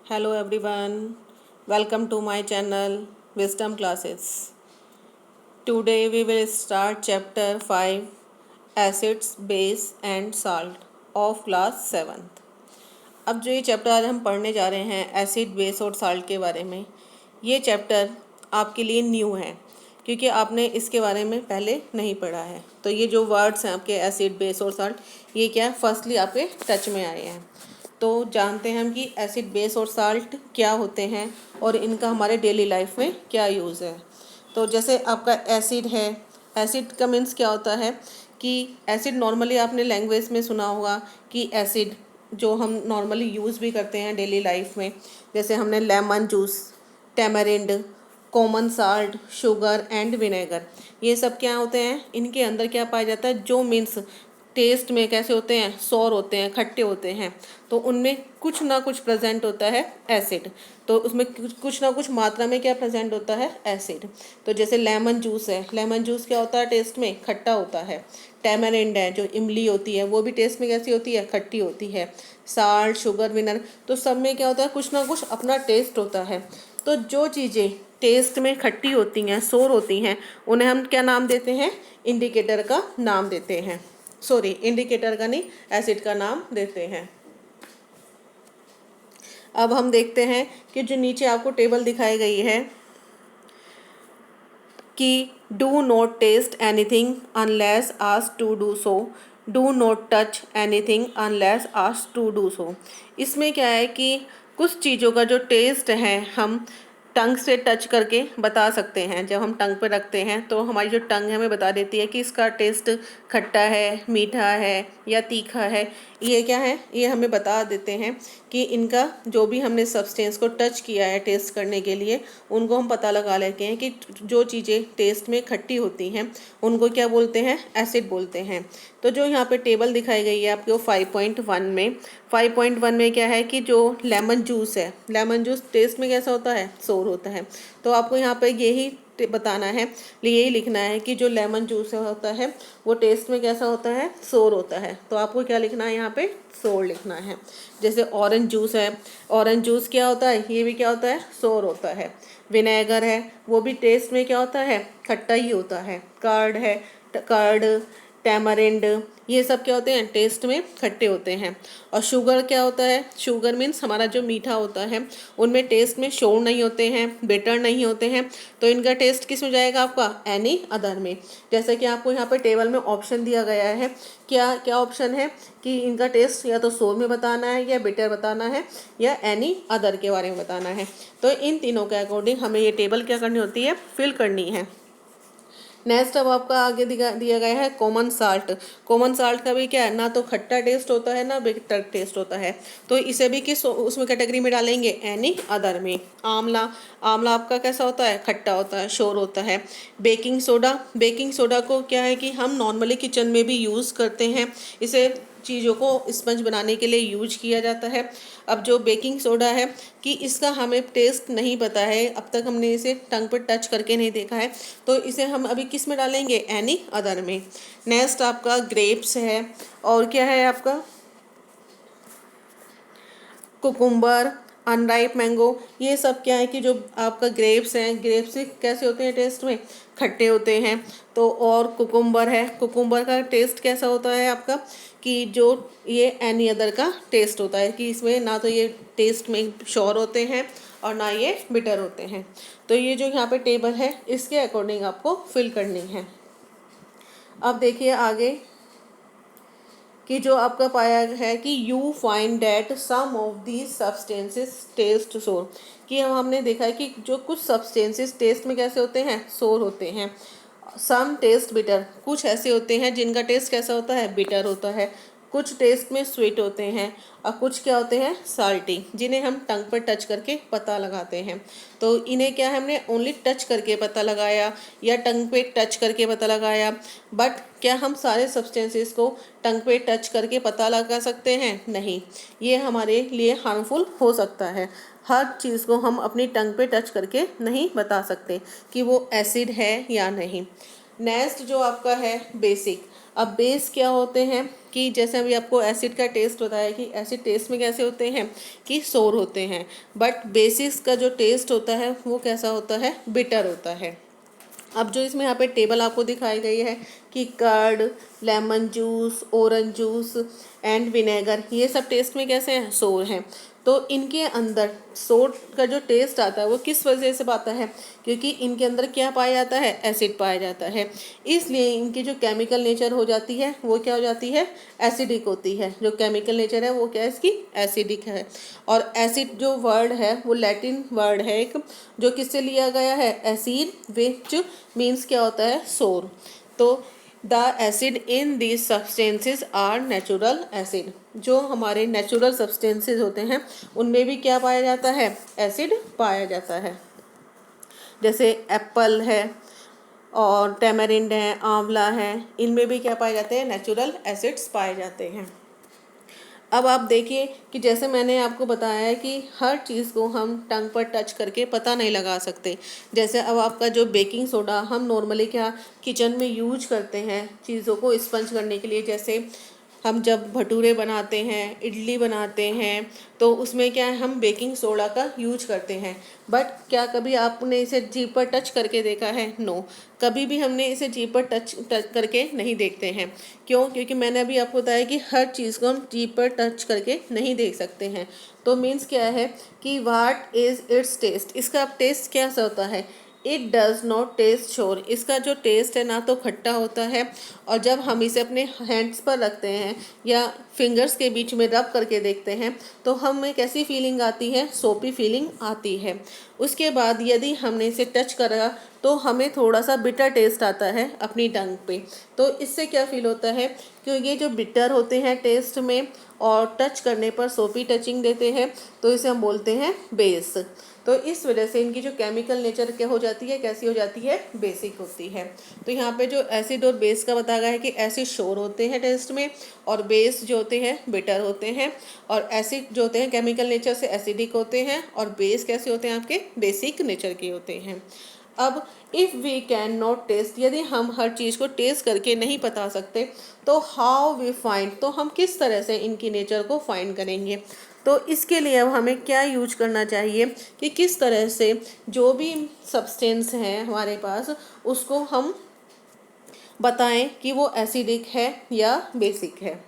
Hello everyone, welcome to my channel Wisdom Classes. Today we will start chapter 5 Acids, Base and Salt of class 7th. अब जो ये chapter आज हम पढ़ने जा रहे हैं एसिड, बेस और साल्ट के बारे में, ये चैप्टर आपके लिए न्यू है क्योंकि आपने इसके बारे में पहले नहीं पढ़ा है। तो ये जो वर्ड्स हैं आपके एसिड, बेस और साल्ट, ये क्या फर्स्टली आपके टच में आए हैं। तो जानते हैं हम कि एसिड, बेस और साल्ट क्या होते हैं और इनका हमारे डेली लाइफ में क्या यूज़ है। तो जैसे आपका एसिड है, एसिड का मीन्स क्या होता है कि एसिड नॉर्मली आपने लैंग्वेज में सुना होगा कि एसिड जो हम नॉर्मली यूज़ भी करते हैं डेली लाइफ में, जैसे हमने lemon juice, tamarind, common salt, sugar and vinegar, ये सब क्या होते हैं, इनके अंदर क्या पाया जाता है, जो मीन्स टेस्ट में कैसे होते हैं, सौर होते हैं, खट्टे होते हैं। तो उनमें कुछ ना कुछ प्रेजेंट होता है एसिड। तो उसमें कुछ ना कुछ मात्रा में क्या प्रेजेंट होता है, एसिड। तो जैसे लेमन जूस है, लेमन जूस क्या होता है, टेस्ट में खट्टा होता है। टैमरिंड है, जो इमली होती है, वो भी टेस्ट में कैसी होती है, खट्टी होती है। साल्ट, शुगर, विनेगर, तो सब में क्या होता है, कुछ ना कुछ अपना टेस्ट होता है। तो जो चीज़ें टेस्ट में खट्टी होती हैं, सोर होती हैं, उन्हें हम क्या नाम देते हैं, इंडिकेटर का नाम देते हैं। सॉरी, इंडिकेटर का नहीं, एसिड का नाम देते हैं। अब हम देखते हैं कि जो नीचे आपको टेबल दिखाई गई है कि do not taste anything unless asked to do so, do not touch anything unless asked to do so. इसमें क्या है कि कुछ चीज़ों का जो टेस्ट है हम टंग से टच करके बता सकते हैं। जब हम टंग पे रखते हैं तो हमारी जो टंग है हमें बता देती है कि इसका टेस्ट खट्टा है, मीठा है या तीखा है। ये क्या है, ये हमें बता देते हैं कि इनका जो भी हमने सब्सटेंस को टच किया है टेस्ट करने के लिए, उनको हम पता लगा लेते हैं कि जो चीज़ें टेस्ट में खट्टी होती हैं उनको क्या बोलते हैं, एसिड बोलते हैं। तो जो यहाँ पे टेबल दिखाई गई है आपको 5.1 में, 5.1 में क्या है कि जो लेमन जूस है, लेमन जूस टेस्ट में कैसा होता है, सोर होता है। तो आपको यहाँ पे यही बताना है, यही लिखना है कि जो लेमन जूस होता है वो टेस्ट में कैसा होता है, सोर होता है। तो आपको क्या लिखना है, यहाँ पे सोर लिखना है। जैसे ऑरेंज जूस है, ऑरेंज जूस क्या होता है, ये भी क्या होता है, सोर होता है। विनेगर है, वो भी टेस्ट में क्या होता है, खट्टा ही होता है। कर्ड है, कर्ड, टैमरिंड, ये सब क्या होते हैं, टेस्ट में खट्टे होते हैं। और शुगर क्या होता है, शुगर मीन्स हमारा जो मीठा होता है, उनमें टेस्ट में शोर नहीं होते हैं, बिटर नहीं होते हैं। तो इनका टेस्ट किस में जाएगा आपका, एनी अदर में। जैसे कि आपको यहाँ पर टेबल में ऑप्शन दिया गया है, क्या क्या ऑप्शन है कि इनका टेस्ट या तो सोर में बताना है, या बिटर बताना है, या एनी अदर के बारे में बताना है। तो इन तीनों के अकॉर्डिंग हमें ये टेबल क्या करनी होती है, फिल करनी है। नेक्स्ट अब आपका आगे दिया गया है कॉमन साल्ट। कॉमन साल्ट का भी क्या है, ना तो खट्टा टेस्ट होता है ना बिटर टेस्ट होता है। तो इसे भी किस उसमें कैटेगरी में डालेंगे, एनी अदर में। आंवला, आंवला आपका कैसा होता है, खट्टा होता है, शोर होता है। बेकिंग सोडा, बेकिंग सोडा को क्या है कि हम नॉर्मली किचन में भी यूज़ करते हैं, इसे चीज़ों को स्पंज बनाने के लिए यूज किया जाता है। अब जो बेकिंग सोडा है कि इसका हमें टेस्ट नहीं पता है, अब तक हमने इसे टंग पर टच करके नहीं देखा है, तो इसे हम अभी किस में डालेंगे, एनी अदर में। नेक्स्ट आपका ग्रेप्स है, और क्या है आपका कुकुम्बर, अनराइप मैंगो, ये सब क्या है कि जो आपका ग्रेप्स हैं, ग्रेप्स कैसे होते हैं, टेस्ट में खट्टे होते हैं। तो और कुकुम्बर है, कुकुम्बर का टेस्ट कैसा होता है आपका कि जो ये एनी अदर का टेस्ट होता है, कि इसमें ना तो ये टेस्ट में श्योर होते हैं और ना ये बिटर होते हैं। तो ये जो यहाँ पे टेबल है इसके अकॉर्डिंग आपको फिल करनी है। अब देखिए आगे कि जो आपका पाया है कि you find that some of these substances taste sour, कि हमने देखा है कि जो कुछ सब्सटेंसेस टेस्ट में कैसे होते हैं, सोर होते हैं। सम टेस्ट बिटर, कुछ ऐसे होते हैं जिनका टेस्ट कैसा होता है, बिटर होता है। कुछ टेस्ट में स्वीट होते हैं, और कुछ क्या होते हैं, साल्टी, जिन्हें हम टंग पर टच करके पता लगाते हैं। तो इन्हें क्या है, हमने ओनली टच करके पता लगाया या टंग पे टच करके पता लगाया। बट क्या हम सारे सब्सटेंसेस को टंग पे टच करके पता लगा सकते हैं, नहीं। ये हमारे लिए हार्मफुल हो सकता है। हर चीज़ को हम अपनी टंग पे टच करके नहीं बता सकते कि वो एसिड है या नहीं। नेक्स्ट जो आपका है बेसिक। अब बेस क्या होते हैं कि जैसे अभी आपको एसिड का टेस्ट होता है कि एसिड टेस्ट में कैसे होते हैं कि सोर होते हैं, बट बेसिक्स का जो टेस्ट होता है वो कैसा होता है, बिटर होता है। अब जो इसमें यहाँ पे टेबल आपको दिखाई गई है कि curd, lemon juice, orange juice and vinegar, ये सब टेस्ट में कैसे हैं, सोर हैं। तो इनके अंदर सोर का जो टेस्ट आता है वो किस वजह से आता है, क्योंकि इनके अंदर क्या पाया जाता है, एसिड पाया जाता है। इसलिए इनकी जो केमिकल नेचर हो जाती है वो क्या हो जाती है, एसिडिक होती है। जो केमिकल नेचर है वो क्या है इसकी, एसिडिक है। और एसिड जो वर्ड है वो लैटिन वर्ड है एक, जो किससे लिया गया है, एसिड, विच मीन्स क्या होता है, सोर। तो the acid in these substances are natural acid, जो हमारे नेचुरल सब्सटेंसेज होते हैं उनमें भी क्या पाया जाता है, एसिड पाया जाता है। जैसे एप्पल है और टैमरिंड है, आंवला है, इनमें भी क्या पाए जाते हैं, नेचुरल एसिड्स पाए जाते हैं। अब आप देखिए कि जैसे मैंने आपको बताया है कि हर चीज़ को हम टंग पर टच करके पता नहीं लगा सकते। जैसे अब आपका जो बेकिंग सोडा हम नॉर्मली क्या किचन में यूज करते हैं चीज़ों को स्पंज करने के लिए, जैसे हम जब भटूरे बनाते हैं, इडली बनाते हैं, तो उसमें क्या है, हम बेकिंग सोडा का यूज करते हैं। बट क्या कभी आपने इसे जीभ पर टच करके देखा है, नो, कभी भी हमने इसे जीभ पर टच करके नहीं देखते हैं। क्यों, क्योंकि मैंने अभी आपको बताया कि हर चीज़ को हम जीभ पर टच करके नहीं देख सकते हैं। तो मीन्स क्या है कि व्हाट इज़ इट्स टेस्ट, इसका टेस्ट कैसा होता है, it does not taste sure, इसका जो टेस्ट है ना तो खट्टा होता है, और जब हम इसे अपने हैंड्स पर रखते हैं या फिंगर्स के बीच में रब करके देखते हैं तो हमें कैसी फीलिंग आती है, सोपी फीलिंग आती है। उसके बाद यदि हमने इसे टच करा तो हमें थोड़ा सा बिटर टेस्ट आता है अपनी टंग पे। तो इससे क्या फील होता है, क्योंकि ये जो बिटर होते हैं टेस्ट में और टच करने पर सोपी टचिंग देते हैं, तो इसे हम बोलते हैं बेस। तो इस वजह से इनकी जो केमिकल नेचर क्या हो जाती है, कैसी हो जाती है, बेसिक होती है। तो यहाँ पे जो एसिड और बेस का बताया गया है कि एसिड शोर होते हैं टेस्ट में और बेस जो होते हैं बिटर होते हैं, और एसिड जो होते हैं केमिकल नेचर से एसिडिक होते हैं और बेस कैसे होते हैं, आपके बेसिक नेचर के होते हैं। अब if we can not taste, यदि हम हर चीज़ को टेस्ट करके नहीं बता सकते तो हाउ वी फाइंड, तो हम किस तरह से इनकी नेचर को फाइंड करेंगे। तो इसके लिए अब हमें क्या यूज करना चाहिए कि किस तरह से जो भी सब्सटेंस है हमारे पास उसको हम बताएं कि वो एसिडिक है या बेसिक है।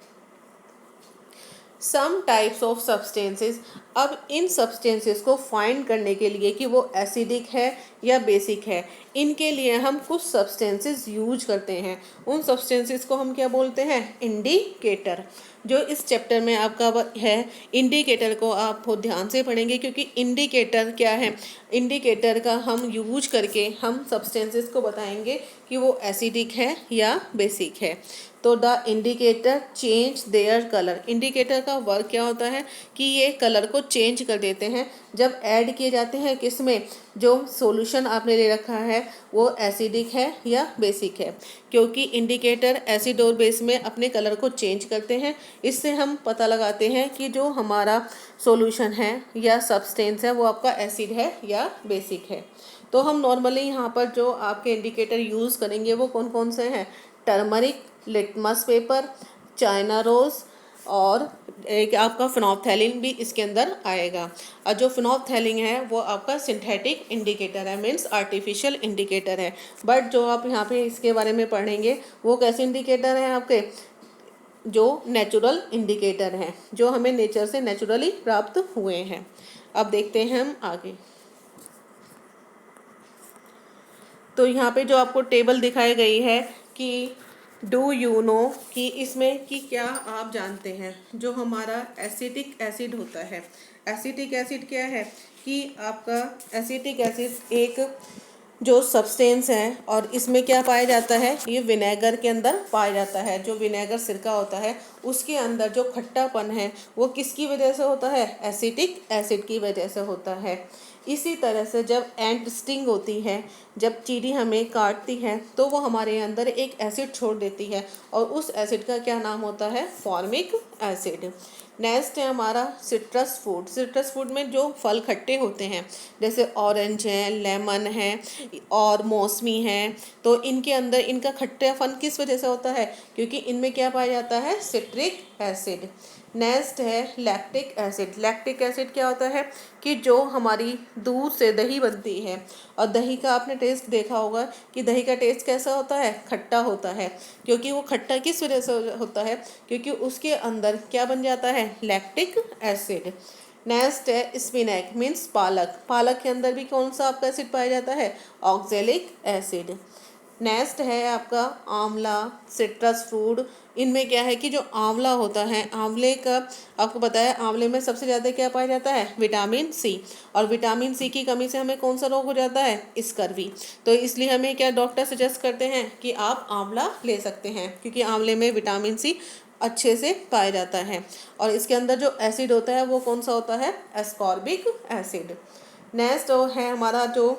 सम टाइप्स ऑफ सब्सटेंसेस, अब इन सब्सटेंसेस को फाइंड करने के लिए कि वो एसिडिक है या बेसिक है, इनके लिए हम कुछ सब्सटेंसेस यूज करते हैं। उन सब्सटेंसेस को हम क्या बोलते हैं, इंडिकेटर। जो इस चैप्टर में आपका है इंडिकेटर को आप बहुत ध्यान से पढ़ेंगे, क्योंकि इंडिकेटर क्या है, इंडिकेटर का हम यूज करके हम सब्सटेंसेस को बताएंगे कि वो एसिडिक है या बेसिक है। तो the indicator change their colour, indicator का वर्क क्या होता है कि ये कलर को चेंज कर देते हैं जब ऐड किए जाते हैं किसमें, जो सॉल्यूशन आपने ले रखा है वो एसिडिक है या बेसिक है। क्योंकि इंडिकेटर एसिड और बेस में अपने कलर को चेंज करते हैं, इससे हम पता लगाते हैं कि जो हमारा सॉल्यूशन है या सब्सटेंस है वो आपका एसिड है या बेसिक है। तो हम नॉर्मली यहाँ पर जो आपके इंडिकेटर यूज़ करेंगे वो कौन कौन से हैं, turmeric, litmus paper, China rose, और एक आपका फिनोल्फथैलीन भी इसके अंदर आएगा। और जो फिनोल्फथैलीन है वो आपका सिंथेटिक इंडिकेटर है, मीन्स आर्टिफिशियल इंडिकेटर है। बट जो आप यहाँ पे इसके बारे में पढ़ेंगे वो कैसे इंडिकेटर हैं आपके, जो नेचुरल इंडिकेटर हैं, जो हमें नेचर से नेचुरली प्राप्त हुए हैं। अब देखते हैं हम आगे। तो यहाँ पे जो आपको टेबल दिखाई गई है कि डू यू नो, कि इसमें कि क्या आप जानते हैं जो हमारा एसिटिक एसिड होता है, एसिटिक एसिड क्या है कि आपका एसिटिक एसिड एक जो सब्सटेंस है और इसमें क्या पाया जाता है, ये विनेगर के अंदर पाया जाता है। जो विनेगर सिरका होता है उसके अंदर जो खट्टापन है वो किसकी वजह से होता है, एसिटिक एसिड की वजह से होता है। इसी तरह से जब एंट स्टिंग होती है, जब चींटी हमें काटती है तो वो हमारे अंदर एक एसिड छोड़ देती है और उस एसिड का क्या नाम होता है, फॉर्मिक एसिड। नेक्स्ट है हमारा सिट्रस फूड। सिट्रस फूड में जो फल खट्टे होते हैं जैसे ऑरेंज है, लेमन है और मौसमी है, तो इनके अंदर इनका खट्टापन किस वजह से होता है, क्योंकि इनमें क्या पाया जाता है, सिट्रिक एसिड। नेक्स्ट है लैक्टिक एसिड। लैक्टिक एसिड क्या होता है कि जो हमारी दूध से दही बनती है, और दही का आपने टेस्ट देखा होगा कि दही का टेस्ट कैसा होता है, खट्टा होता है। क्योंकि वो खट्टा किस वजह से होता है, क्योंकि उसके अंदर क्या बन जाता है, लैक्टिक एसिड। नेक्स्ट है स्पिनैक मीन्स पालक। पालक के अंदर भी कौन सा आपका एसिड पाया जाता है, ऑक्जेलिक एसिड। नेक्स्ट है आपका आंवला, सिट्रस फ्रूट। इनमें क्या है कि जो आंवला होता है, आंवले का आपको पता है आंवले में सबसे ज़्यादा क्या पाया जाता है, विटामिन सी। और विटामिन सी की कमी से हमें कौन सा रोग हो जाता है, स्कर्वी। तो इसलिए हमें क्या डॉक्टर सजेस्ट करते हैं कि आप आंवला ले सकते हैं, क्योंकि आंवले में विटामिन सी अच्छे से पाया जाता है। और इसके अंदर जो एसिड होता है वो कौन सा होता है, एस्कॉर्बिक एसिड। नेक्स्ट है हमारा जो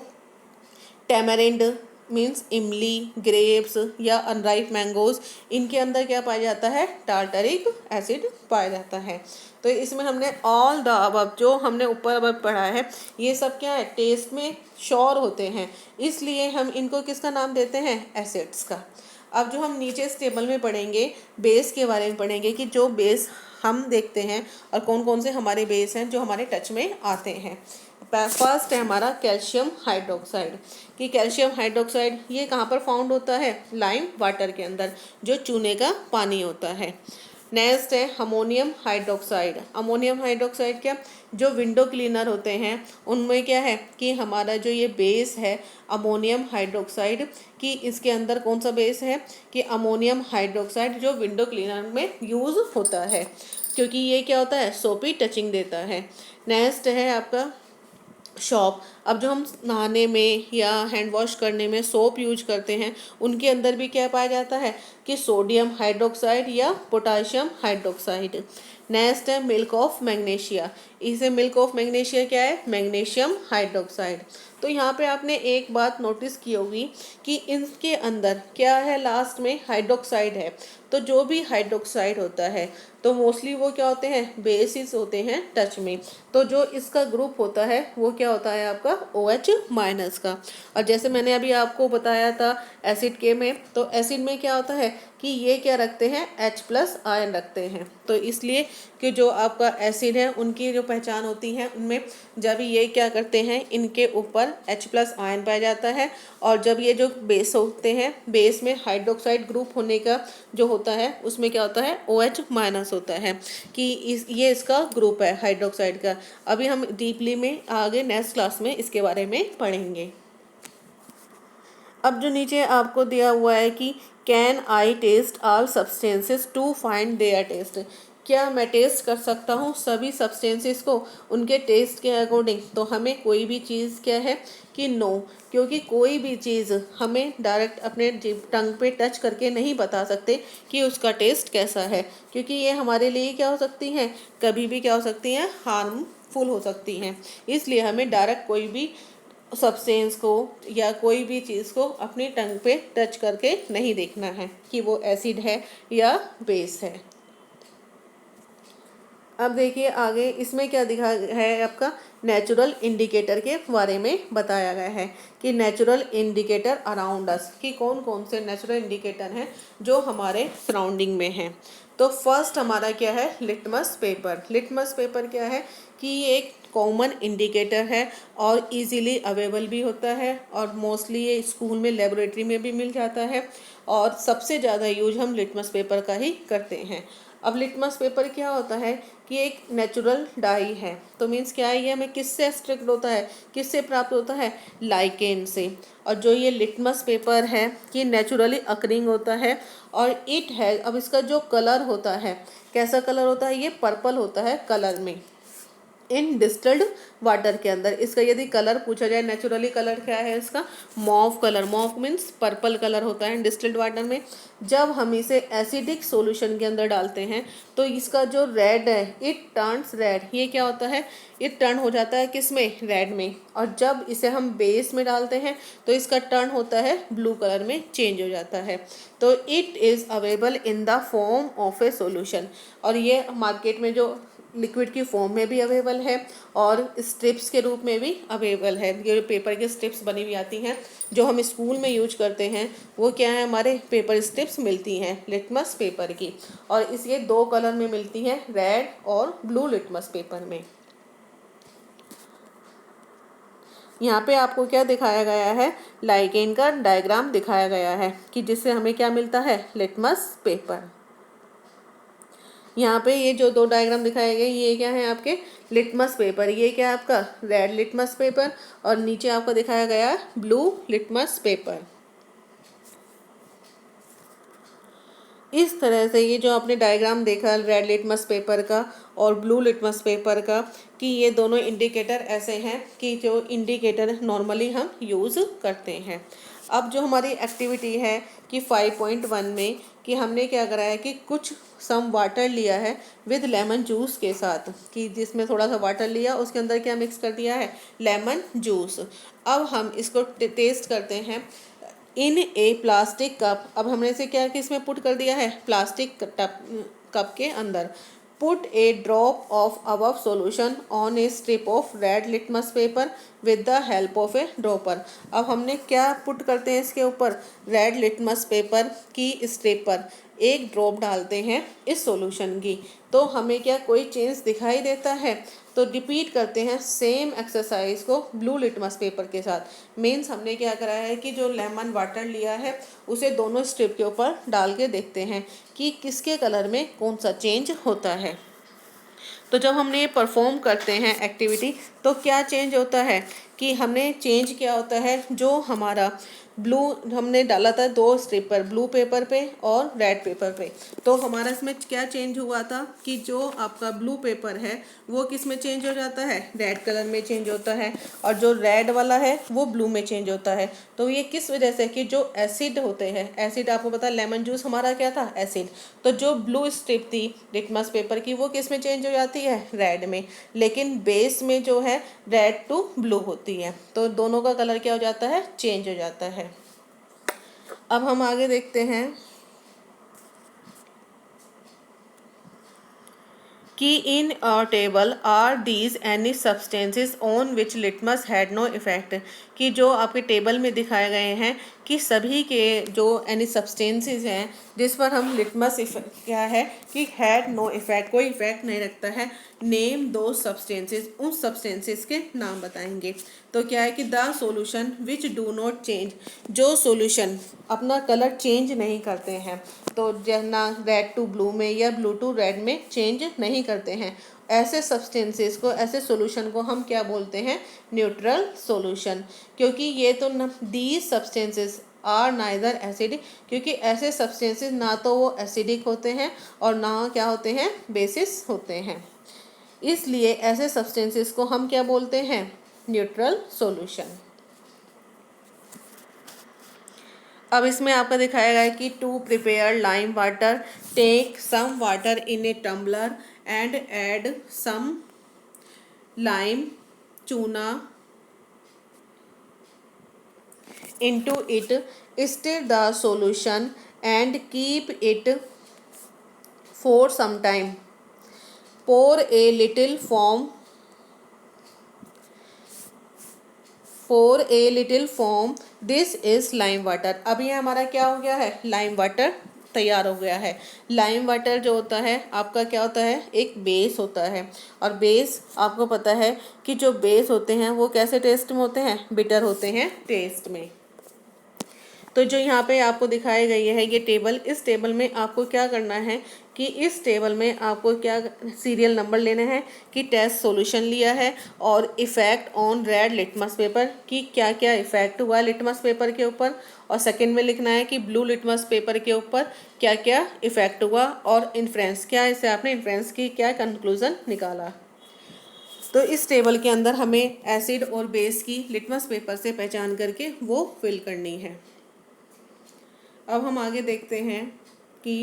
टैमरिंड मीन्स इमली, ग्रेप्स या अनराइप मैंगोज, इनके अंदर क्या पाया जाता है, टार्टरिक एसिड पाया जाता है। तो इसमें हमने ऑल द अबव जो हमने ऊपर अब पढ़ा है, ये सब क्या है, टेस्ट में श्योर होते हैं, इसलिए हम इनको किसका नाम देते हैं, एसिड्स का। अब जो हम नीचे इस टेबल में पढ़ेंगे, बेस के बारे में पढ़ेंगे कि जो बेस हम देखते हैं और कौन कौन से हमारे बेस हैं जो हमारे टच में आते हैं। फर्स्ट है हमारा कैल्शियम हाइड्रोक्साइड। कि कैल्शियम हाइड्रोक्साइड ये कहाँ पर फाउंड होता है, लाइम वाटर के अंदर, जो चूने का पानी होता है। नेक्स्ट है अमोनियम हाइड्रोक्साइड। अमोनियम हाइड्रोक्साइड क्या, जो विंडो क्लीनर होते हैं उनमें क्या है कि हमारा जो ये बेस है अमोनियम हाइड्रोक्साइड, कि इसके अंदर कौन सा बेस है कि अमोनियम हाइड्रोक्साइड, जो विंडो क्लीनर में यूज़ होता है, क्योंकि ये क्या होता है, सोपी टचिंग देता है। नेक्स्ट है आपका शॉप। अब जो हम नहाने में या हैंड वॉश करने में सोप यूज करते हैं, उनके अंदर भी क्या पाया जाता है कि सोडियम हाइड्रोक्साइड या पोटाशियम हाइड्रोक्साइड। नेक्स्ट है मिल्क ऑफ मैग्नीशिया। इसे मिल्क ऑफ मैग्नीशिया क्या है, मैग्नीशियम हाइड्रोक्साइड। तो यहाँ पे आपने एक बात नोटिस की होगी कि इनके अंदर क्या है, लास्ट में हाइड्रोक्साइड है। तो जो भी हाइड्रोक्साइड होता है तो मोस्टली वो क्या होते हैं, बेसिस होते हैं टच में। तो जो इसका ग्रुप होता है वो क्या होता है आपका OH माइनस का। और जैसे मैंने अभी आपको बताया था एसिड के में, तो एसिड में क्या होता है कि ये क्या रखते हैं, H+ आयन रखते हैं। तो इसलिए कि जो आपका एसिड है उनकी जो पहचान होती है उनमें, जब ये क्या करते हैं, इनके ऊपर H+ आयन पाया जाता है। और जब ये जो बेस होते हैं, बेस में हाइड्रोक्साइड ग्रुप होने का जो होता है उसमें क्या होता है, OH माइनस होता है, कि ये इसका ग्रुप है हाइड्रोक्साइड का। अभी हम डीपली में आगे नेक्स्ट क्लास में इसके बारे में पढ़ेंगे। अब जो नीचे आपको दिया हुआ है कि can I taste all substances to find their taste. क्या मैं टेस्ट कर सकता हूँ सभी सब्सटेंसेस को उनके टेस्ट के अकॉर्डिंग। तो हमें कोई भी चीज़ क्या है कि नो, क्योंकि कोई भी चीज़ हमें डायरेक्ट अपने टंग पे टच करके नहीं बता सकते कि उसका टेस्ट कैसा है, क्योंकि ये हमारे लिए क्या हो सकती हैं, कभी भी क्या हो सकती हैं, हार्मफुल हो सकती हैं। इसलिए हमें डायरेक्ट कोई भी सब्सटेंस को या कोई भी चीज़ को अपनी टंग पे टच करके नहीं देखना है कि वो एसिड है या बेस है। अब देखिए आगे इसमें क्या दिखा है, आपका नेचुरल इंडिकेटर के बारे में बताया गया है कि नेचुरल इंडिकेटर अराउंड अस, कि कौन कौन से नेचुरल इंडिकेटर हैं जो हमारे सराउंडिंग में हैं। तो फर्स्ट हमारा क्या है, लिटमस पेपर। लिटमस पेपर क्या है कि ये एक कॉमन इंडिकेटर है और इजीली अवेलेबल भी होता है, और मोस्टली ये स्कूल में लेबोरेटरी में भी मिल जाता है, और सबसे ज़्यादा यूज हम लिटमस पेपर का ही करते हैं। अब लिटमस पेपर क्या होता है कि एक नेचुरल डाई है। तो मीन्स क्या है, ये हमें किससे एक्सट्रैक्ट होता है, किससे प्राप्त होता है, लाइकेन से। और जो ये लिटमस पेपर है ये नेचुरली अकरिंग होता है, और इट है, अब इसका जो कलर होता है कैसा कलर होता है, ये पर्पल होता है कलर में। इन डिस्टिल्ड वाटर के अंदर। इसका यदि कलर पूछा जाए, नेचुरली कलर क्या है इसका, mauve colour. Mauve means purple colour होता है डिस्टिल्ड वाटर में। जब हम इसे एसिडिक सॉल्यूशन के अंदर डालते हैं तो इसका जो रेड है, इट टर्न्स रेड। ये क्या होता है, इट टर्न हो जाता है किस में, रेड में। और जब इसे हम बेस में डालते हैं तो इसका टर्न होता है ब्लू कलर में चेंज हो जाता है। तो it is available in the form of A solution. और ये मार्केट में जो लिक्विड की फॉर्म में भी अवेलेबल है और स्ट्रिप्स के रूप में भी अवेलेबल है। ये पेपर की स्ट्रिप्स बनी हुई आती हैं जो हम स्कूल में यूज करते हैं, वो क्या है, हमारे पेपर स्ट्रिप्स मिलती हैं लिटमस पेपर की। और इस ये 2 कलर में मिलती हैं, रेड और ब्लू लिटमस पेपर में। यहाँ पे आपको क्या दिखाया गया है, लाइकेन का डायग्राम दिखाया गया है कि जिससे हमें क्या मिलता है, लिटमस पेपर। यहाँ पे ये जो 2 डायग्राम दिखाए गए, ये क्या है आपके लिटमस पेपर। ये क्या है आपका रेड लिटमस पेपर और नीचे आपको दिखाया गया है ब्लू लिटमस पेपर। इस तरह से ये जो आपने डायग्राम देखा रेड लिटमस पेपर का और ब्लू लिटमस पेपर का, कि ये दोनों इंडिकेटर ऐसे हैं कि जो इंडिकेटर नॉर्मली हम यूज़ करते हैं। अब जो हमारी एक्टिविटी है कि 5.1 में कि हमने क्या करा है कि कुछ सम वाटर लिया है विद लेमन जूस के साथ, कि जिसमें थोड़ा सा वाटर लिया उसके अंदर क्या मिक्स कर दिया है, लेमन जूस। अब हम इसको टेस्ट करते हैं इन ए प्लास्टिक कप। अब हमने इसे क्या कि इसमें पुट कर दिया है प्लास्टिक कप के अंदर। Put A drop of above solution on A strip of red litmus paper with the help of A dropper. अब हमने क्या पुट करते हैं इसके ऊपर, रेड लिटमस पेपर की स्ट्रिप पर एक ड्रॉप डालते हैं इस सॉल्यूशन की, तो हमें क्या कोई चेंज दिखाई देता है। तो रिपीट करते हैं सेम एक्सरसाइज को ब्लू लिटमस पेपर के साथ। मीन्स हमने क्या करा है कि जो लेमन वाटर लिया है उसे दोनों स्ट्रिप के ऊपर डाल के देखते हैं कि किसके कलर में कौन सा चेंज होता है। तो जब हमने ये परफॉर्म करते हैं एक्टिविटी, तो क्या चेंज होता है कि हमने चेंज क्या होता है, जो हमारा ब्लू हमने डाला था 2 स्ट्रिप पर, ब्लू पेपर पे और रेड पेपर पे, तो हमारा इसमें क्या चेंज हुआ था कि जो आपका ब्लू पेपर है वो किस में चेंज हो जाता है, रेड कलर में चेंज होता है, और जो रेड वाला है वो ब्लू में चेंज होता है। तो ये किस वजह से कि जो एसिड होते हैं, एसिड आपको पता है लेमन जूस हमारा क्या था, एसिड। तो जो ब्लू स्ट्रिप थी लिटमस पेपर की वो किस में चेंज हो जाती है, रेड में, लेकिन बेस में जो है रेड टू ब्लू होती है। तो दोनों का कलर क्या हो जाता है, चेंज हो जाता है। अब हम आगे देखते हैं कि in a table are these any substances on which litmus had no effect, कि जो आपके टेबल में दिखाए गए हैं कि सभी के जो एनी सब्सटेंसेस हैं जिस पर हम लिटमस क्या है कि हैड नो इफेक्ट, कोई इफेक्ट नहीं रखता है। नेम दो सब्सटेंसेस, उन सब्सटेंसेस के नाम बताएंगे। तो क्या है कि the solution which do not change, जो सॉल्यूशन अपना कलर चेंज नहीं करते हैं, तो ना रेड टू ब्लू में या ब्लू टू रेड में चेंज नहीं करते हैं, ऐसे सब्सटेंसेस को, ऐसे सॉल्यूशन को हम क्या बोलते हैं, न्यूट्रल सॉल्यूशन। क्योंकि ये तो these substances are neither acidic, क्योंकि ऐसे सब्सटेंसेस ना तो वो एसिडिक होते हैं और ना क्या होते हैं, बेसिस होते हैं, इसलिए ऐसे सब्सटेंसेस को हम क्या बोलते हैं, न्यूट्रल सॉल्यूशन। अब इसमें आपका दिखाया गया है कि to prepare lime water, take some water in a tumbler and add some lime चूना into it, stir the solution and keep it for some time. Pour a little foam. This is lime water. अब ये हमारा क्या हो गया है, lime water तैयार हो गया है। लाइम वाटर जो होता है आपका क्या होता है, एक बेस होता है, और बेस आपको पता है कि जो बेस होते हैं वो कैसे टेस्ट में होते हैं, बिटर होते हैं टेस्ट में। तो जो यहाँ पे आपको दिखाई गई है ये टेबल, इस टेबल में आपको क्या करना है कि इस टेबल में आपको क्या सीरियल नंबर लेने हैं कि टेस्ट सॉल्यूशन लिया है और effect on red litmus paper, कि क्या क्या इफ़ेक्ट हुआ लिटमस पेपर के ऊपर, और सेकंड में लिखना है कि ब्लू लिटमस पेपर के ऊपर क्या क्या इफ़ेक्ट हुआ, और इन्फ्रेंस क्या, इससे आपने इन्फ्रेंस की क्या कंक्लूज़न निकाला। तो इस टेबल के अंदर हमें एसिड और बेस की लिटमस पेपर से पहचान करके वो फिल करनी है। अब हम आगे देखते हैं कि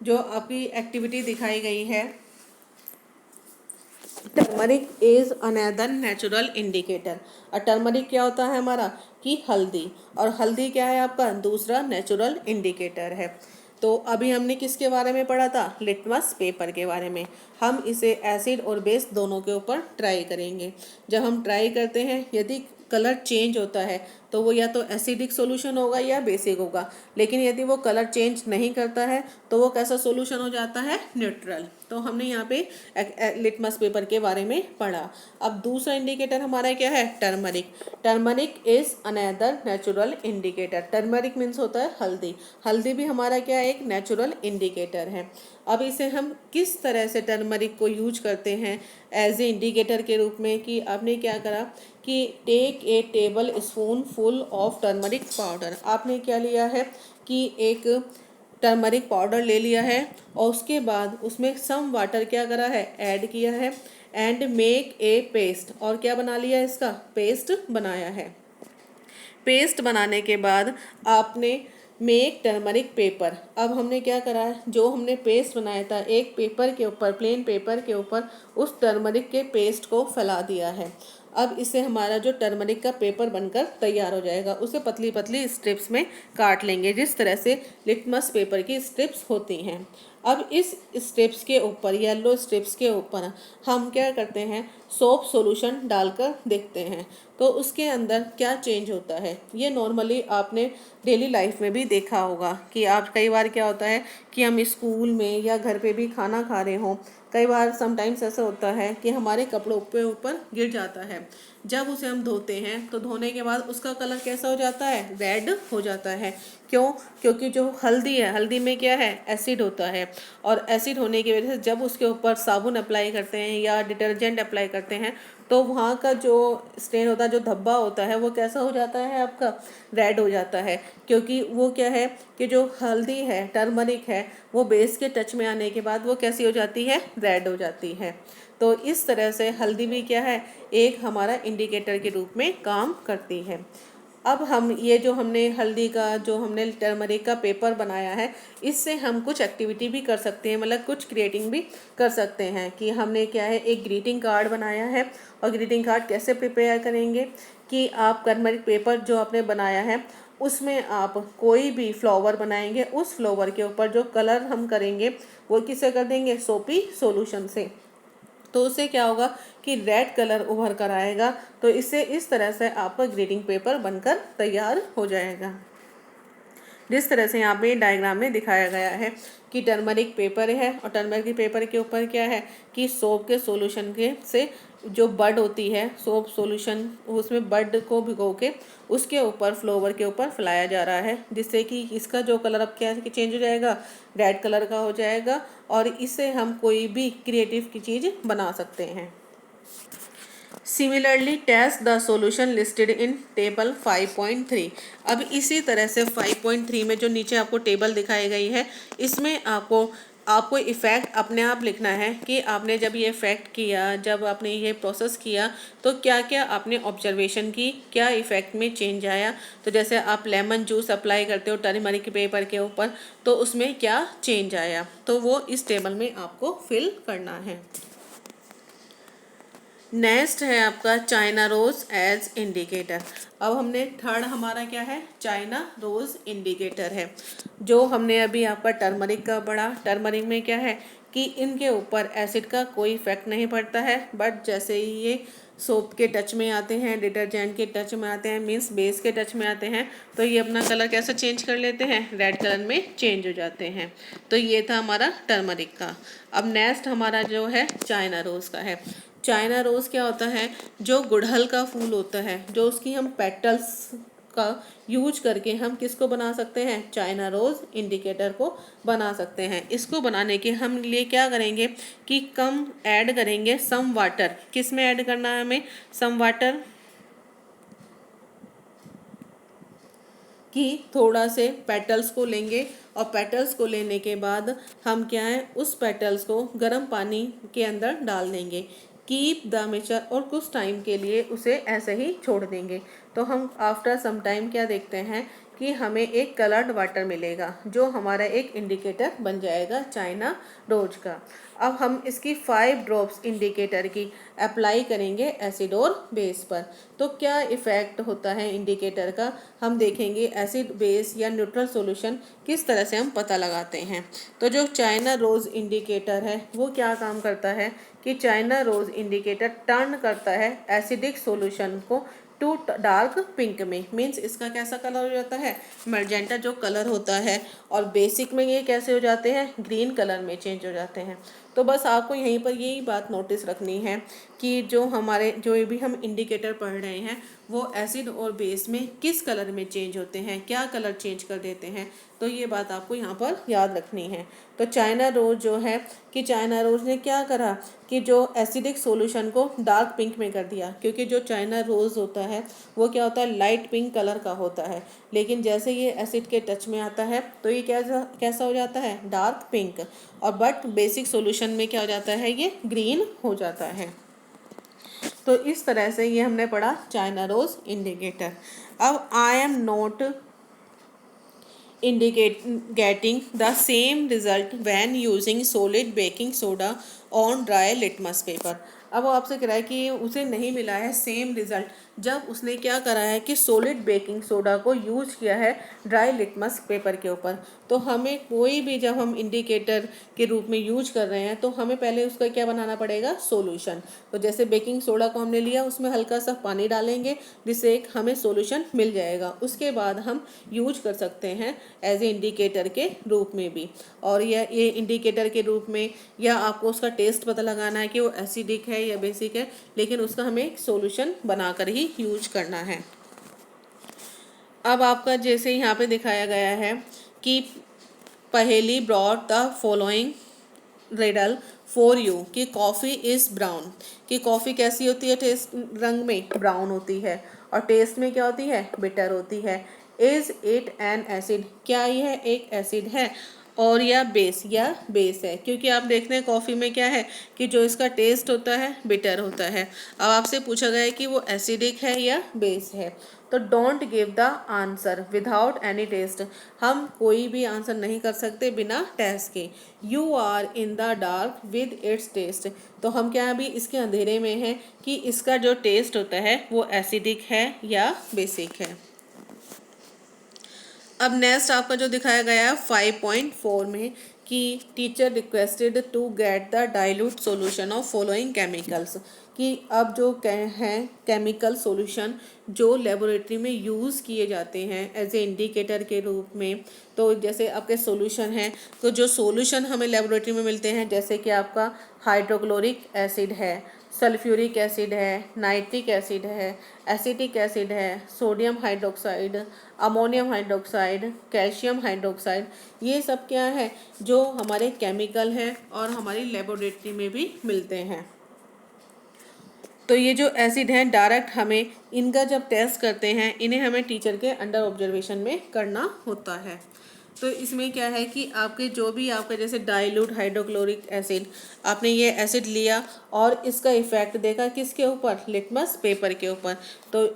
जो आपकी एक्टिविटी दिखाई गई है, turmeric is another natural indicator. और टर्मरिक क्या होता है हमारा कि हल्दी, और हल्दी क्या है आपका दूसरा नेचुरल इंडिकेटर है। तो अभी हमने किसके बारे में पढ़ा था, लिटमस पेपर के बारे में। हम इसे एसिड और बेस दोनों के ऊपर ट्राई करेंगे। जब हम ट्राई करते हैं यदि कलर चेंज होता है तो वो या तो एसिडिक सॉल्यूशन होगा या बेसिक होगा, लेकिन यदि वो कलर चेंज नहीं करता है तो वो कैसा सॉल्यूशन हो जाता है, न्यूट्रल। तो हमने यहाँ पे लिटमस पेपर के बारे में पढ़ा। अब दूसरा इंडिकेटर हमारा क्या है, turmeric. Turmeric is another natural indicator. Turmeric means होता है हल्दी। हल्दी भी हमारा क्या है, एक नेचुरल इंडिकेटर है। अब इसे हम किस तरह से टर्मरिक को यूज करते हैं एज ए इंडिकेटर के रूप में, कि आपने क्या करा कि take a table spoon full of turmeric powder. आपने क्या लिया है कि एक टर्मरिक पाउडर ले लिया है और उसके बाद उसमें सम वाटर क्या करा है, ऐड किया है, एंड मेक ए पेस्ट। और क्या बना लिया, इसका पेस्ट बनाया है। पेस्ट बनाने के बाद आपने मेक टर्मरिक पेपर। अब हमने क्या करा है, जो हमने पेस्ट बनाया था एक पेपर के ऊपर, प्लेन पेपर के ऊपर उस टर्मरिक के पेस्ट को फैला दिया है। अब इससे हमारा जो टर्मरिक का पेपर बनकर तैयार हो जाएगा। उसे पतली पतली स्ट्रिप्स में काट लेंगे, जिस तरह से लिटमस पेपर की स्ट्रिप्स होती हैं। अब इस स्ट्रिप्स के ऊपर, येलो स्ट्रिप्स के ऊपर हम क्या करते हैं, सोप सॉल्यूशन डालकर देखते हैं तो उसके अंदर क्या चेंज होता है। ये नॉर्मली आपने डेली लाइफ में भी देखा होगा कि आप कई बार क्या होता है कि हम स्कूल में या घर पे भी खाना खा रहे हों, कई बार समटाइम्स ऐसा होता है कि हमारे कपड़ों पे ऊपर गिर जाता है। जब उसे हम धोते हैं तो धोने के बाद उसका कलर कैसा हो जाता है, रेड हो जाता है। क्यों? क्योंकि जो हल्दी है, हल्दी में क्या है, एसिड होता है। और एसिड होने की वजह से जब उसके ऊपर साबुन अप्लाई करते हैं या डिटर्जेंट अप्लाई करते हैं तो वहाँ का जो स्टेन होता है, जो धब्बा होता है, वो कैसा हो जाता है आपका, रेड हो जाता है। क्योंकि वो क्या है कि जो हल्दी है, टर्मरिक है, वो बेस के टच में आने के बाद वो कैसी हो जाती है, रेड हो जाती है। तो इस तरह से हल्दी भी क्या है, एक हमारा इंडिकेटर के रूप में काम करती है। अब हम ये जो हमने हल्दी का, जो हमने टर्मरिक का पेपर बनाया है, इससे हम कुछ एक्टिविटी भी कर सकते हैं, मतलब कुछ क्रिएटिंग भी कर सकते हैं। कि हमने क्या है, एक ग्रीटिंग कार्ड बनाया है। और ग्रीटिंग कार्ड कैसे प्रिपेयर करेंगे कि आप टर्मरिक पेपर जो आपने बनाया है उसमें आप कोई भी फ्लावर बनाएंगे, उस फ्लावर के ऊपर जो कलर हम करेंगे वो किससे कर देंगे, सोपी सॉल्यूशन से। तो उससे क्या होगा कि रेड कलर उभर कर आएगा। तो इससे इस तरह से आपका ग्रीटिंग पेपर बनकर तैयार हो जाएगा। जिस तरह से यहाँ पे डायग्राम में दिखाया गया है कि टर्मरिक पेपर है और टर्मरिक पेपर के ऊपर क्या है कि सोप के सॉल्यूशन के से जो बड होती है, सोप सॉल्यूशन, उसमें बड को भिगो के उसके ऊपर फ्लावर के ऊपर फैलाया जा रहा है, जिससे कि इसका जो कलर अब क्या चेंज हो जाएगा, रेड कलर का हो जाएगा। और इससे हम कोई भी क्रिएटिव की चीज़ बना सकते हैं। Similarly test the solution listed in table 5.3। अब इसी तरह से 5.3 में जो नीचे आपको टेबल दिखाई गई है, इसमें आपको इफ़ेक्ट अपने आप लिखना है कि आपने जब ये इफ़ेक्ट किया, जब आपने ये प्रोसेस किया तो क्या क्या आपने ऑब्जर्वेशन की, क्या इफ़ेक्ट में चेंज आया। तो जैसे आप लेमन जूस अप्लाई करते हो टर्मरिक पेपर के ऊपर तो उसमें क्या चेंज आया, तो वो इस टेबल में आपको फिल करना है। नेक्स्ट है आपका चाइना रोज एज इंडिकेटर। अब हमने थर्ड हमारा क्या है, चाइना रोज इंडिकेटर है। जो हमने अभी आपका टर्मरिक का पढ़ा, टर्मरिक में क्या है कि इनके ऊपर एसिड का कोई इफेक्ट नहीं पड़ता है, बट जैसे ही ये सोप के टच में आते हैं, डिटर्जेंट के टच में आते हैं, मीन्स बेस के टच में आते हैं, तो ये अपना कलर कैसे चेंज कर लेते हैं, रेड कलर में चेंज हो जाते हैं। तो ये था हमारा टर्मरिक का। अब नेक्स्ट हमारा जो है चाइना रोज का है। चाइना रोज क्या होता है, जो गुड़हल का फूल होता है, जो उसकी हम पेटल्स का यूज करके हम किसको बना सकते हैं, चाइना रोज इंडिकेटर को बना सकते हैं। इसको बनाने के हम लिए क्या करेंगे कि कम ऐड करेंगे सम वाटर। किस में ऐड करना है हमें, सम वाटर, कि थोड़ा से पेटल्स को लेंगे और पेटल्स को लेने के बाद हम क्या है, उस पेटल्स को गर्म पानी के अंदर डाल देंगे। कीप द मिक्सचर, और कुछ टाइम के लिए उसे ऐसे ही छोड़ देंगे। तो हम आफ्टर सम टाइम क्या देखते हैं कि हमें एक कलर्ड वाटर मिलेगा जो हमारा एक इंडिकेटर बन जाएगा चाइना रोज का। अब हम इसकी 5 ड्रॉप्स इंडिकेटर की अप्लाई करेंगे एसिड और बेस पर। तो क्या इफ़ेक्ट होता है इंडिकेटर का, हम देखेंगे एसिड बेस या न्यूट्रल सॉल्यूशन किस तरह से हम पता लगाते हैं। तो जो चाइना रोज इंडिकेटर है वो क्या काम करता है कि चाइना रोज इंडिकेटर टर्न करता है एसिडिक सॉल्यूशन को टू डार्क पिंक में। मीन्स इसका कैसा कलर हो जाता है, मैजेंटा जो कलर होता है, और बेसिक में ये कैसे हो जाते हैं, ग्रीन कलर में चेंज हो जाते हैं। तो बस आपको यहीं पर यही बात नोटिस रखनी है कि जो भी हम इंडिकेटर पढ़ रहे हैं वो एसिड और बेस में किस कलर में चेंज होते हैं, क्या कलर चेंज कर देते हैं। तो ये बात आपको यहाँ पर याद रखनी है। तो चाइना रोज जो है कि चाइना रोज ने क्या करा कि जो एसिडिक सॉल्यूशन को डार्क पिंक में कर दिया, क्योंकि जो चाइना रोज होता है वो क्या होता है, लाइट पिंक कलर का होता है, लेकिन जैसे ये एसिड के टच में आता है तो ये कैसा हो जाता है, डार्क पिंक। और बट बेसिक सॉल्यूशन में क्या हो जाता है, ये ग्रीन हो जाता है। तो इस तरह से ये हमने पढ़ा चाइना रोज इंडिकेटर। अब I am not getting the same result when using solid baking soda on dry litmus paper। अब वो आपसे कह रहा है कि उसे नहीं मिला है सेम रिजल्ट जब उसने क्या करा है कि सॉलिड बेकिंग सोडा को यूज किया है ड्राई लिटमस पेपर के ऊपर। तो हमें कोई भी जब हम इंडिकेटर के रूप में यूज कर रहे हैं तो हमें पहले उसका क्या बनाना पड़ेगा, सॉल्यूशन। तो जैसे बेकिंग सोडा को हमने लिया, उसमें हल्का सा पानी डालेंगे जिससे एक हमें सॉल्यूशन मिल जाएगा, उसके बाद हम यूज कर सकते हैं एज ए इंडिकेटर के रूप में भी। और ये इंडिकेटर के रूप में, या आपको उसका टेस्ट पता लगाना है कि वो एसिडिक है या बेसिक है, लेकिन उसका हमें एक सॉल्यूशन बनाकर ही यूज करना है। अब आपका जैसे यहाँ पे दिखाया गया है कि पहेली brought the following riddle for you कि कॉफ़ी इज़ ब्राउन, कि कॉफ़ी कैसी होती है, टेस्ट रंग में ब्राउन होती है और टेस्ट में क्या होती है, बिटर होती है। इज़ इट एन एसिड, क्या यह एक एसिड है, और या बेस है, क्योंकि आप देखते हैं कॉफ़ी में क्या है कि जो इसका टेस्ट होता है बिटर होता है। अब आपसे पूछा गया है कि वो एसिडिक है या बेस है। तो don't give the answer without any test, हम कोई भी आंसर नहीं कर सकते बिना टेस्ट के। You are in the dark with its taste, तो हम क्या अभी इसके अंधेरे में हैं कि इसका जो टेस्ट होता है वो एसिडिक है या बेसिक है। अब नेक्स्ट आपका जो दिखाया गया है 5.4 में कि teacher requested to get the dilute solution of following chemicals, कि अब जो हैं केमिकल सॉल्यूशन जो लेबोरेटरी में यूज़ किए जाते हैं एज ए इंडिकेटर के रूप में। तो जैसे आपके सॉल्यूशन हैं, तो जो सॉल्यूशन हमें लेबोरेटरी में मिलते हैं जैसे कि आपका हाइड्रोक्लोरिक एसिड है, सल्फ्यूरिक एसिड है, नाइट्रिक एसिड है, एसिटिक एसिड है, sodium hydroxide, ammonium hydroxide, calcium hydroxide, ये सब क्या है जो हमारे केमिकल हैं और हमारी लेबोरेटरी में भी मिलते हैं। तो ये जो एसिड हैं डायरेक्ट हमें इनका जब टेस्ट करते हैं इन्हें हमें टीचर के अंडर ऑब्जर्वेशन में करना होता है। तो इसमें क्या है कि आपके जो भी आपका जैसे डाइल्यूट हाइड्रोक्लोरिक एसिड, आपने ये एसिड लिया और इसका इफेक्ट देखा किसके ऊपर, लिटमस पेपर के ऊपर। तो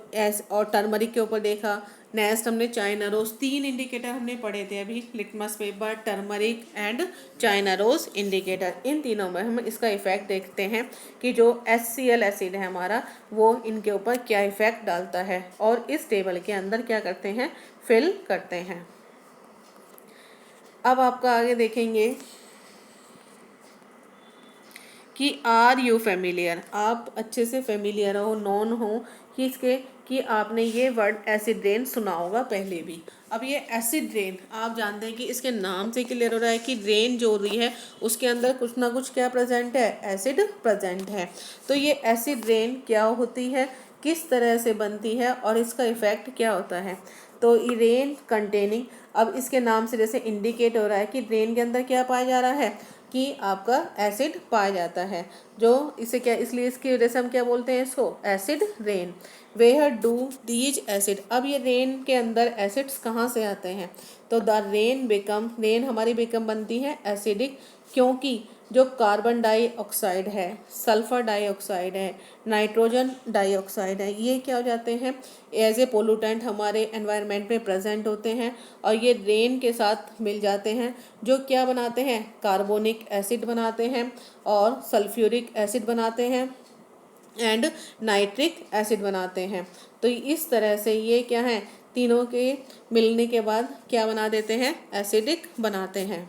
और टर्मरिक के ऊपर देखा। नेक्स्ट हमने चाइना रोज, 3 इंडिकेटर हमने पढ़े थे अभी, litmus paper, turmeric and China rose indicator. इन तीनों में हम इसका इफेक्ट देखते हैं कि जो HCl एसिड है हमारा वो इनके ऊपर क्या इफेक्ट डालता है, और इस टेबल के अंदर क्या करते हैं, फिल करते हैं। अब आपका आगे देखेंगे कि आर यू फेमिलियर, आप अच्छे से फेमिलियर हो, नॉन हो कि इसके कि आपने ये वर्ड एसिड रेन सुना होगा पहले भी। अब ये एसिड रेन आप जानते हैं कि इसके नाम से क्लियर हो रहा है कि रेन जो हो रही है उसके अंदर कुछ ना कुछ क्या प्रेजेंट है, एसिड प्रेजेंट है। तो ये एसिड रेन क्या होती है, किस तरह से बनती है और इसका इफेक्ट क्या होता है। तो ये रेन कंटेनिंग, अब इसके नाम से जैसे इंडिकेट हो रहा है कि रेन के अंदर क्या पाया जा रहा है कि आपका एसिड पाया जाता है, जो इसे क्या, इसलिए इसकी वजह से हम क्या बोलते हैं इसको, acid rain. Where do these acid, अब ये रेन के अंदर एसिड्स कहाँ से आते हैं, तो द रेन हमारी बिकम बनती है एसिडिक, क्योंकि जो कार्बन डाइऑक्साइड है, सल्फर डाइऑक्साइड है, नाइट्रोजन डाइऑक्साइड है, ये क्या हो जाते हैं एज ए पोल्यूटेंट हमारे एनवायरनमेंट में प्रेजेंट होते हैं और ये रेन के साथ मिल जाते हैं, जो क्या बनाते हैं कार्बोनिक एसिड बनाते हैं और सल्फ्यूरिक एसिड बनाते हैं एंड नाइट्रिक एसिड बनाते हैं। तो इस तरह से ये क्या है, तीनों के मिलने के बाद क्या बना देते हैं, एसिडिक बनाते हैं।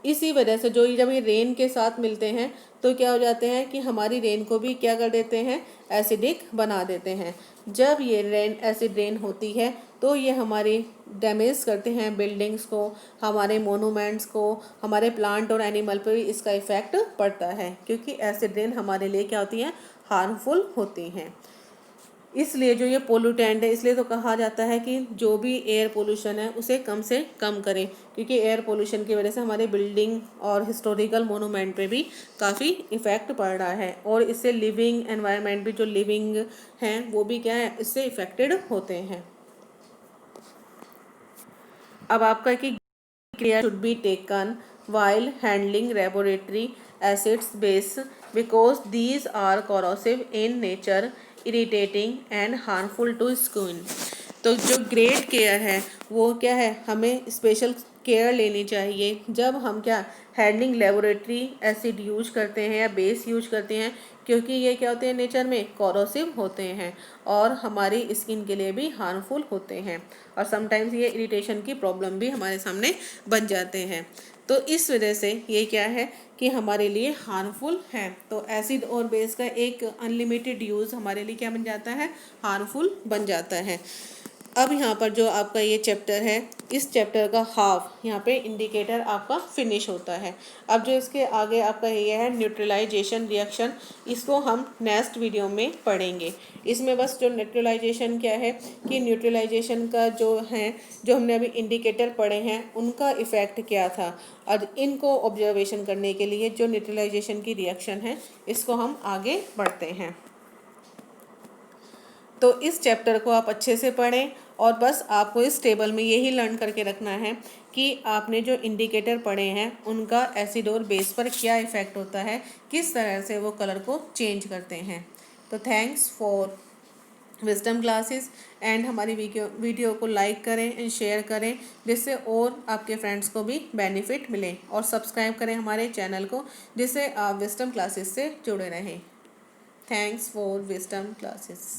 इसी वजह से जो जब ये रेन के साथ मिलते हैं तो क्या हो जाते हैं कि हमारी रेन को भी क्या कर देते हैं, एसिडिक बना देते हैं। जब ये रेन एसिड रेन होती है तो ये हमारी डैमेज करते हैं बिल्डिंग्स को, हमारे मोनूमेंट्स को, हमारे प्लांट और एनिमल पर भी इसका इफ़ेक्ट पड़ता है, क्योंकि एसिड रेन हमारे लिए क्या होती हैं, हार्मफुल होती हैं। इसलिए जो ये पोल्यूटेंट है, इसलिए तो कहा जाता है कि जो भी एयर पोल्यूशन है उसे कम से कम करें, क्योंकि एयर पोल्यूशन की वजह से हमारे बिल्डिंग और हिस्टोरिकल मोनूमेंट पे भी काफ़ी इफ़ेक्ट पड़ रहा है और इससे लिविंग एनवायरनमेंट भी जो लिविंग हैं वो भी क्या है, इससे इफ़ेक्टेड होते हैं। अब आपका कि care should be taken while handling laboratory acids base because these are corrosive in nature, irritating and harmful to skin। तो जो ग्रेट केयर है वो क्या है, हमें स्पेशल केयर लेनी चाहिए जब हम क्या हैंडलिंग लेबोरेटरी एसिड यूज करते हैं या बेस यूज करते हैं, क्योंकि ये क्या होते हैं, नेचर में कॉरोसिव होते हैं और हमारी स्किन के लिए भी हार्मफुल होते हैं और समटाइम्स ये इरिटेशन की प्रॉब्लम भी हमारे सामने बन जाते हैं। तो इस वजह से ये क्या है कि हमारे लिए हार्मफुल है। तो एसिड और बेस का एक अनलिमिटेड यूज़ हमारे लिए क्या बन जाता है, हार्मफुल बन जाता है। अब यहाँ पर जो आपका ये चैप्टर है, इस चैप्टर का हाफ यहाँ पे इंडिकेटर आपका फिनिश होता है। अब जो इसके आगे आपका ये है न्यूट्रलाइजेशन रिएक्शन, इसको हम नेक्स्ट वीडियो में पढ़ेंगे। इसमें बस जो न्यूट्रलाइजेशन क्या है कि न्यूट्रलाइजेशन का जो है, जो हमने अभी इंडिकेटर पढ़े हैं उनका इफ़ेक्ट क्या था और इनको ऑब्जर्वेशन करने के लिए जो न्यूट्रलाइजेशन की रिएक्शन है इसको हम आगे बढ़ते हैं। तो इस चैप्टर को आप अच्छे से पढ़ें और बस आपको इस टेबल में यही लर्न करके रखना है कि आपने जो इंडिकेटर पढ़े हैं उनका एसिड और बेस पर क्या इफ़ेक्ट होता है, किस तरह से वो कलर को चेंज करते हैं। तो thanks for wisdom classes and हमारी वीडियो को लाइक करें एंड शेयर करें, जिससे और आपके फ्रेंड्स को भी बेनिफिट मिले, और सब्सक्राइब करें हमारे चैनल को, जिससे आप विजडम क्लासेस से जुड़े रहें। Thanks for wisdom classes.